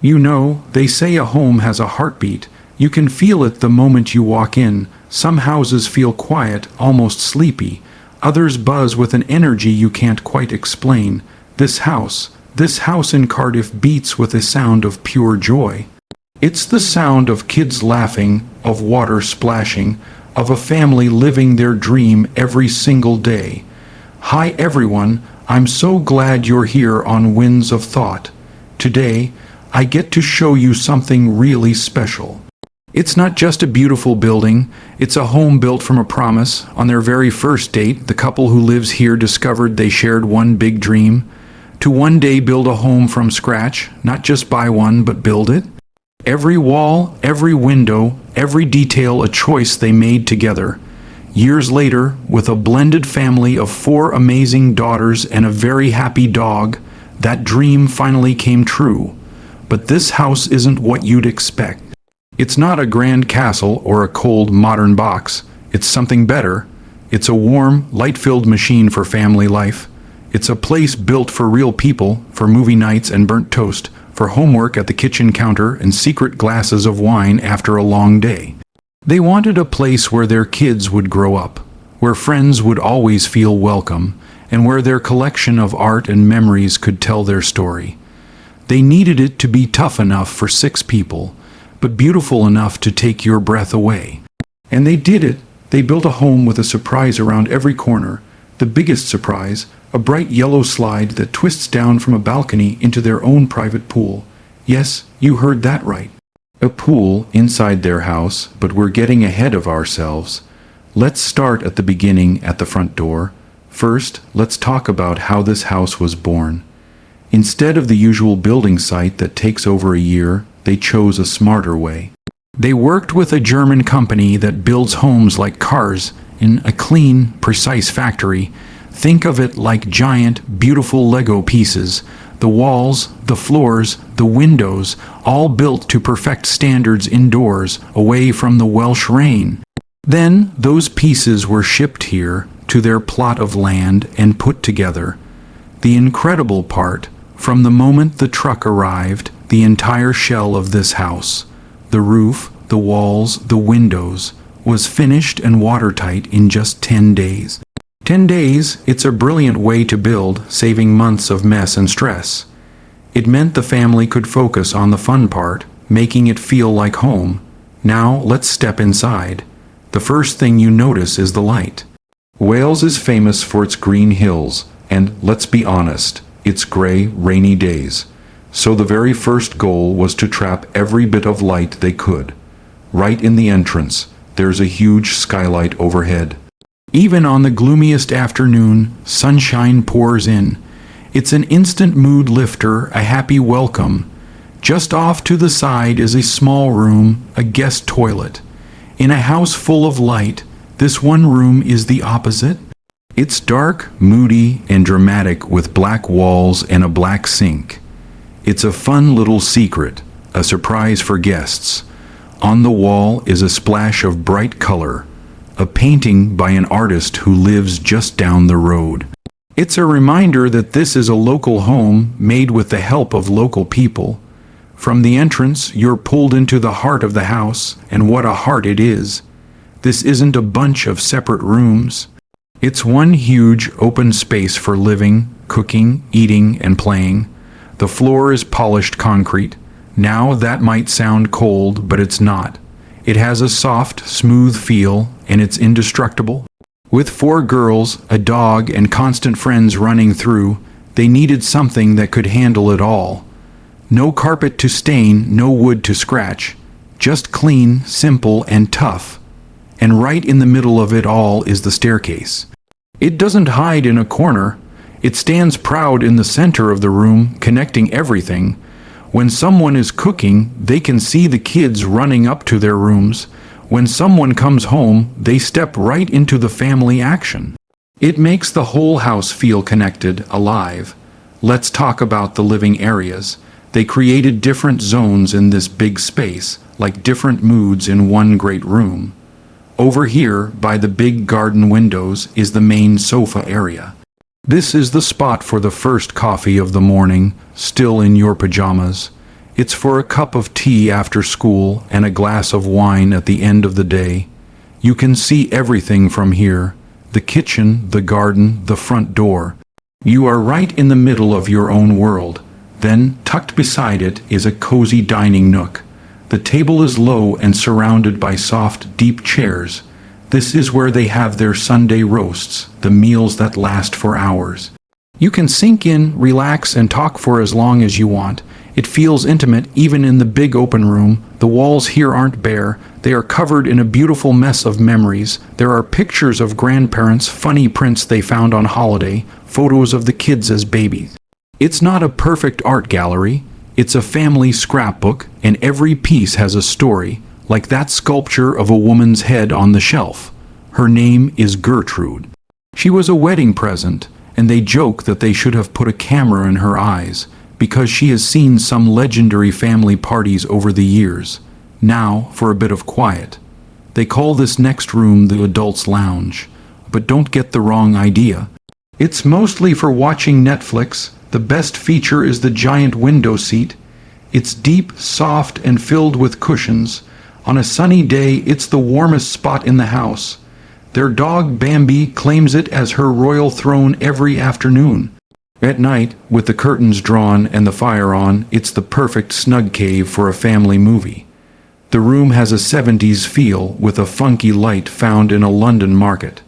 You know, they say a home has a heartbeat. You can feel it the moment you walk in. Some houses feel quiet, almost sleepy. Others buzz with an energy you can't quite explain. This house in Cardiff beats with a sound of pure joy. It's the sound of kids laughing, of water splashing, of a family living their dream every single day. Hi everyone, I'm so glad you're here on Winds of Thought. Today, I get to show you something really special. It's not just a beautiful building, it's a home built from a promise. On their very first date, the couple who lives here discovered they shared one big dream: to one day build a home from scratch, not just buy one, but build it. Every wall, every window, every detail a choice they made together. Years later, with a blended family of 4 amazing daughters and a very happy dog, that dream finally came true. But this house isn't what you'd expect. It's not a grand castle or a cold modern box. It's something better. It's a warm, light-filled machine for family life. It's a place built for real people, for movie nights and burnt toast, for homework at the kitchen counter and secret glasses of wine after a long day. They wanted a place where their kids would grow up, where friends would always feel welcome, and where their collection of art and memories could tell their story. They needed it to be tough enough for 6 people, but beautiful enough to take your breath away. And they did it. They built a home with a surprise around every corner. The biggest surprise, a bright yellow slide that twists down from a balcony into their own private pool. Yes, you heard that right. A pool inside their house, but we're getting ahead of ourselves. Let's start at the beginning, at the front door. First, let's talk about how this house was born. Instead of the usual building site that takes over a year, they chose a smarter way. They worked with a German company that builds homes like cars in a clean, precise factory. Think of it like giant, beautiful Lego pieces. The walls, the floors, the windows, all built to perfect standards indoors, away from the Welsh rain. Then, those pieces were shipped here, to their plot of land, and put together. The incredible part, from the moment the truck arrived, the entire shell of this house, the roof, the walls, the windows, was finished and watertight in just 10 days. 10 days, it's a brilliant way to build, saving months of mess and stress. It meant the family could focus on the fun part, making it feel like home. Now, let's step inside. The first thing you notice is the light. Wales is famous for its green hills, and, let's be honest, its gray, rainy days. So the very first goal was to trap every bit of light they could. Right in the entrance, there's a huge skylight overhead. Even on the gloomiest afternoon, sunshine pours in. It's an instant mood lifter, a happy welcome. Just off to the side is a small room, a guest toilet. In a house full of light, this one room is the opposite. It's dark, moody, and dramatic with black walls and a black sink. It's a fun little secret, a surprise for guests. On the wall is a splash of bright color, a painting by an artist who lives just down the road. It's a reminder that this is a local home made with the help of local people. From the entrance, you're pulled into the heart of the house, and what a heart it is. This isn't a bunch of separate rooms. It's one huge open space for living, cooking, eating, and playing. The floor is polished concrete. Now that might sound cold, but it's not. It has a soft, smooth feel, and it's indestructible. With 4 girls, a dog, and constant friends running through, they needed something that could handle it all. No carpet to stain, no wood to scratch. Just clean, simple, and tough. And right in the middle of it all is the staircase. It doesn't hide in a corner. It stands proud in the center of the room, connecting everything. When someone is cooking, they can see the kids running up to their rooms. When someone comes home, they step right into the family action. It makes the whole house feel connected, alive. Let's talk about the living areas. They created different zones in this big space, like different moods in one great room. Over here, by the big garden windows, is the main sofa area. This is the spot for the first coffee of the morning, still in your pajamas. It's for a cup of tea after school and a glass of wine at the end of the day. You can see everything from here: the kitchen, the garden, the front door. You are right in the middle of your own world. Then, tucked beside it, is a cozy dining nook. The table is low and surrounded by soft, deep chairs. This is where they have their Sunday roasts, the meals that last for hours. You can sink in, relax, and talk for as long as you want. It feels intimate even in the big open room. The walls here aren't bare. They are covered in a beautiful mess of memories. There are pictures of grandparents, funny prints they found on holiday, photos of the kids as babies. It's not a perfect art gallery. It's a family scrapbook, and every piece has a story, like that sculpture of a woman's head on the shelf. Her name is Gertrude. She was a wedding present, and they joke that they should have put a camera in her eyes, because she has seen some legendary family parties over the years. Now, for a bit of quiet. They call this next room the adults' lounge, but don't get the wrong idea. It's mostly for watching Netflix. The best feature is the giant window seat. It's deep, soft, and filled with cushions. On a sunny day, it's the warmest spot in the house. Their dog Bambi claims it as her royal throne every afternoon. At night, with the curtains drawn and the fire on, it's the perfect snug cave for a family movie. The room has a 70s feel with a funky light found in a London market.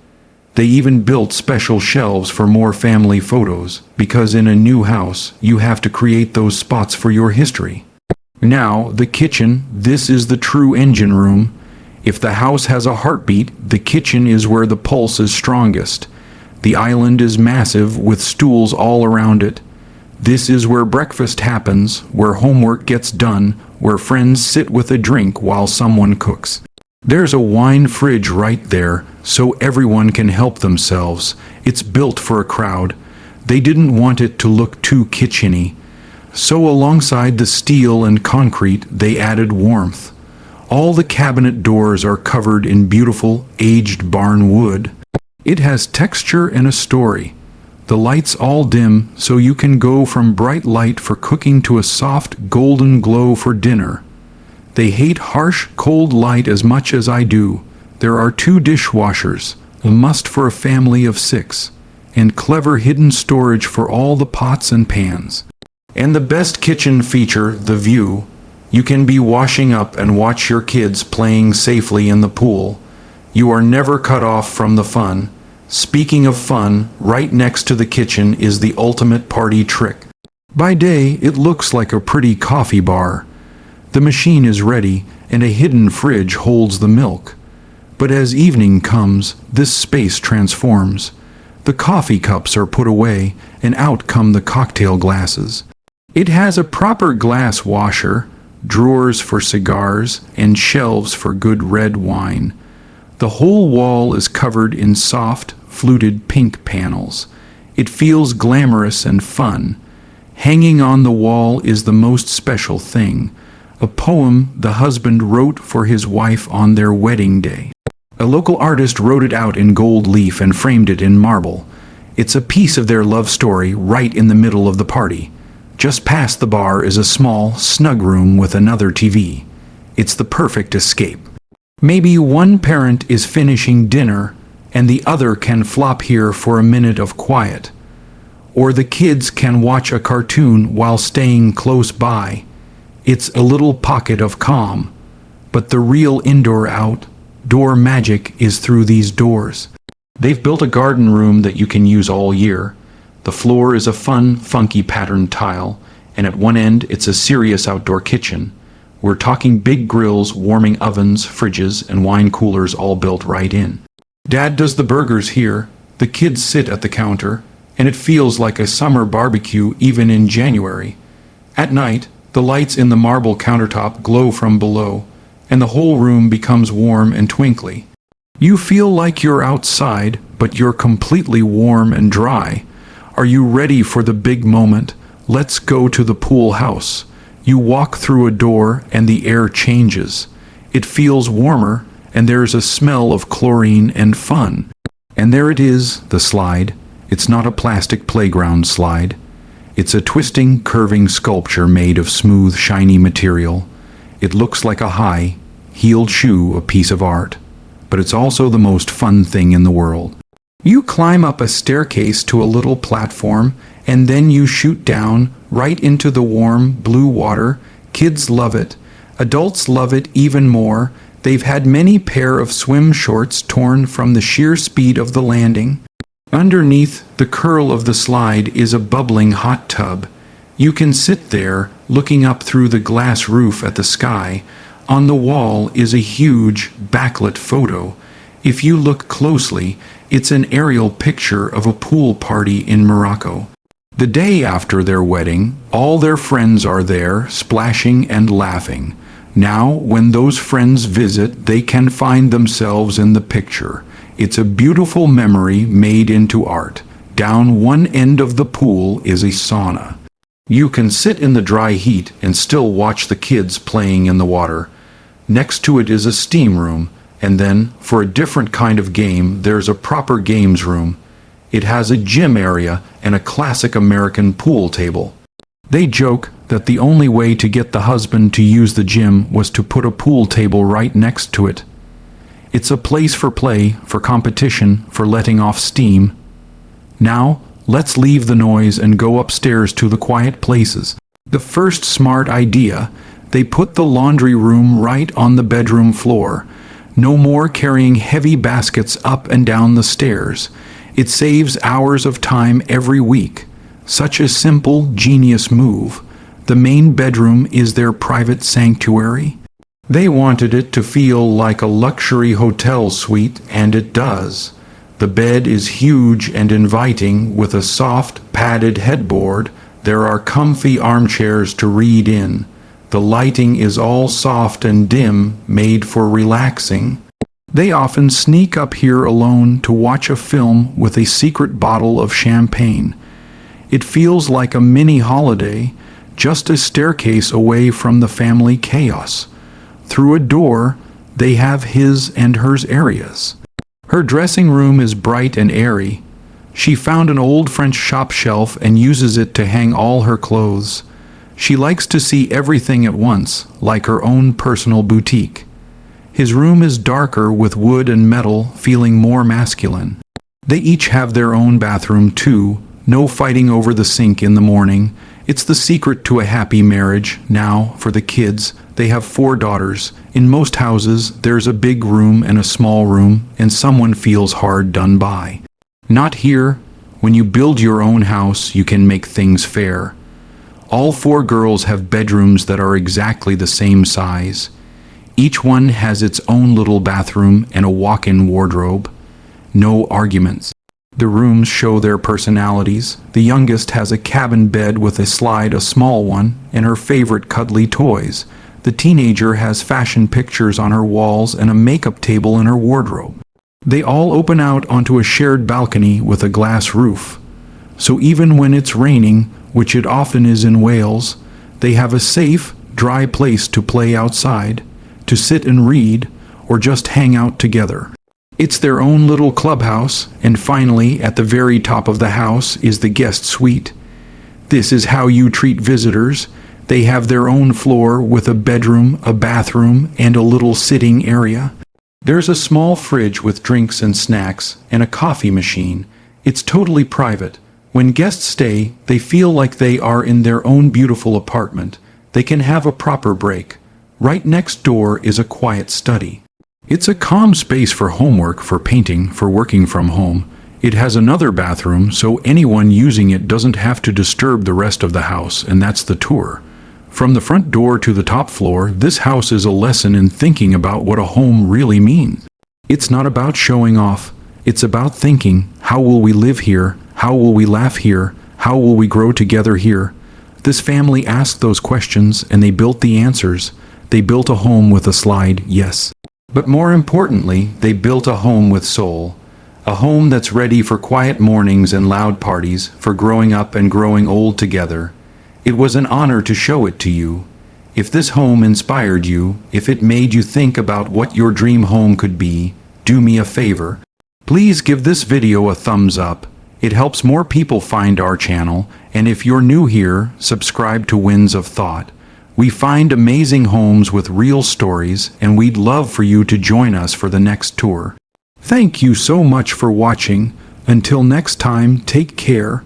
They even built special shelves for more family photos, because in a new house, you have to create those spots for your history. Now, the kitchen. This is the true engine room. If the house has a heartbeat, the kitchen is where the pulse is strongest. The island is massive, with stools all around it. This is where breakfast happens, where homework gets done, where friends sit with a drink while someone cooks. There's a wine fridge right there, so everyone can help themselves. It's built for a crowd. They didn't want it to look too kitcheny. So alongside the steel and concrete, they added warmth. All the cabinet doors are covered in beautiful, aged barn wood. It has texture and a story. The lights all dim, so you can go from bright light for cooking to a soft, golden glow for dinner. They hate harsh, cold light as much as I do. There are 2 dishwashers, a must for a family of 6, and clever hidden storage for all the pots and pans. And the best kitchen feature, the view. You can be washing up and watch your kids playing safely in the pool. You are never cut off from the fun. Speaking of fun, right next to the kitchen is the ultimate party trick. By day, it looks like a pretty coffee bar. The machine is ready, and a hidden fridge holds the milk. But as evening comes, this space transforms. The coffee cups are put away, and out come the cocktail glasses. It has a proper glass washer, drawers for cigars, and shelves for good red wine. The whole wall is covered in soft, fluted pink panels. It feels glamorous and fun. Hanging on the wall is the most special thing. A poem the husband wrote for his wife on their wedding day. A local artist wrote it out in gold leaf and framed it in marble. It's a piece of their love story right in the middle of the party. Just past the bar is a small, snug room with another TV. It's the perfect escape. Maybe one parent is finishing dinner, and the other can flop here for a minute of quiet. Or the kids can watch a cartoon while staying close by. It's a little pocket of calm. But the real outdoor magic is through these doors. They've built a garden room that you can use all year. The floor is a fun, funky patterned tile, and at one end it's a serious outdoor kitchen. We're talking big grills, warming ovens, fridges, and wine coolers all built right in. Dad does the burgers here, the kids sit at the counter, and it feels like a summer barbecue even in January. At night, the lights in the marble countertop glow from below, and the whole room becomes warm and twinkly. You feel like you're outside, but you're completely warm and dry. Are you ready for the big moment? Let's go to the pool house. You walk through a door and the air changes. It feels warmer, and there's a smell of chlorine and fun. And there it is, the slide. It's not a plastic playground slide. It's a twisting, curving sculpture made of smooth, shiny material. It looks like a high-heeled shoe, a piece of art. But it's also the most fun thing in the world. You climb up a staircase to a little platform, and then you shoot down right into the warm, blue water. Kids love it. Adults love it even more. They've had many pair of swim shorts torn from the sheer speed of the landing. Underneath the curl of the slide is a bubbling hot tub. You can sit there, looking up through the glass roof at the sky. On the wall is a huge, backlit photo. If you look closely, it's an aerial picture of a pool party in Morocco. The day after their wedding, all their friends are there, splashing and laughing. Now, when those friends visit, they can find themselves in the picture. It's a beautiful memory made into art. Down one end of the pool is a sauna. You can sit in the dry heat and still watch the kids playing in the water. Next to it is a steam room, and then, for a different kind of game, there's a proper games room. It has a gym area and a classic American pool table. They joke that the only way to get the husband to use the gym was to put a pool table right next to it. It's a place for play, for competition, for letting off steam. Now, let's leave the noise and go upstairs to the quiet places. The first smart idea, they put the laundry room right on the bedroom floor. No more carrying heavy baskets up and down the stairs. It saves hours of time every week. Such a simple, genius move. The main bedroom is their private sanctuary. They wanted it to feel like a luxury hotel suite, and it does. The bed is huge and inviting with a soft, padded headboard. There are comfy armchairs to read in. The lighting is all soft and dim, made for relaxing. They often sneak up here alone to watch a film with a secret bottle of champagne. It feels like a mini holiday, just a staircase away from the family chaos. Through a door, they have his and hers areas. Her dressing room is bright and airy. She found an old French shop shelf and uses it to hang all her clothes. She likes to see everything at once, like her own personal boutique. His room is darker with wood and metal, feeling more masculine. They each have their own bathroom too, no fighting over the sink in the morning. It's the secret to a happy marriage. Now, for the kids, they have 4 daughters. In most houses, there's a big room and a small room, and someone feels hard done by. Not here. When you build your own house, you can make things fair. All 4 girls have bedrooms that are exactly the same size. Each one has its own little bathroom and a walk-in wardrobe. No arguments. The rooms show their personalities. The youngest has a cabin bed with a slide, a small one, and her favorite cuddly toys. The teenager has fashion pictures on her walls and a makeup table in her wardrobe. They all open out onto a shared balcony with a glass roof. So even when it's raining, which it often is in Wales, they have a safe, dry place to play outside, to sit and read, or just hang out together. It's their own little clubhouse, and finally, at the very top of the house is the guest suite. This is how you treat visitors. They have their own floor with a bedroom, a bathroom, and a little sitting area. There's a small fridge with drinks and snacks, and a coffee machine. It's totally private. When guests stay, they feel like they are in their own beautiful apartment. They can have a proper break. Right next door is a quiet study. It's a calm space for homework, for painting, for working from home. It has another bathroom, so anyone using it doesn't have to disturb the rest of the house, and that's the tour. From the front door to the top floor, this house is a lesson in thinking about what a home really means. It's not about showing off. It's about thinking, how will we live here? How will we laugh here? How will we grow together here? This family asked those questions, and they built the answers. They built a home with a slide, yes. But more importantly, they built a home with soul. A home that's ready for quiet mornings and loud parties, for growing up and growing old together. It was an honor to show it to you. If this home inspired you, if it made you think about what your dream home could be, do me a favor. Please give this video a thumbs up. It helps more people find our channel, And if you're new here, subscribe to Winds of Thought. We find amazing homes with real stories, and we'd love for you to join us for the next tour. Thank you so much for watching. Until next time, take care,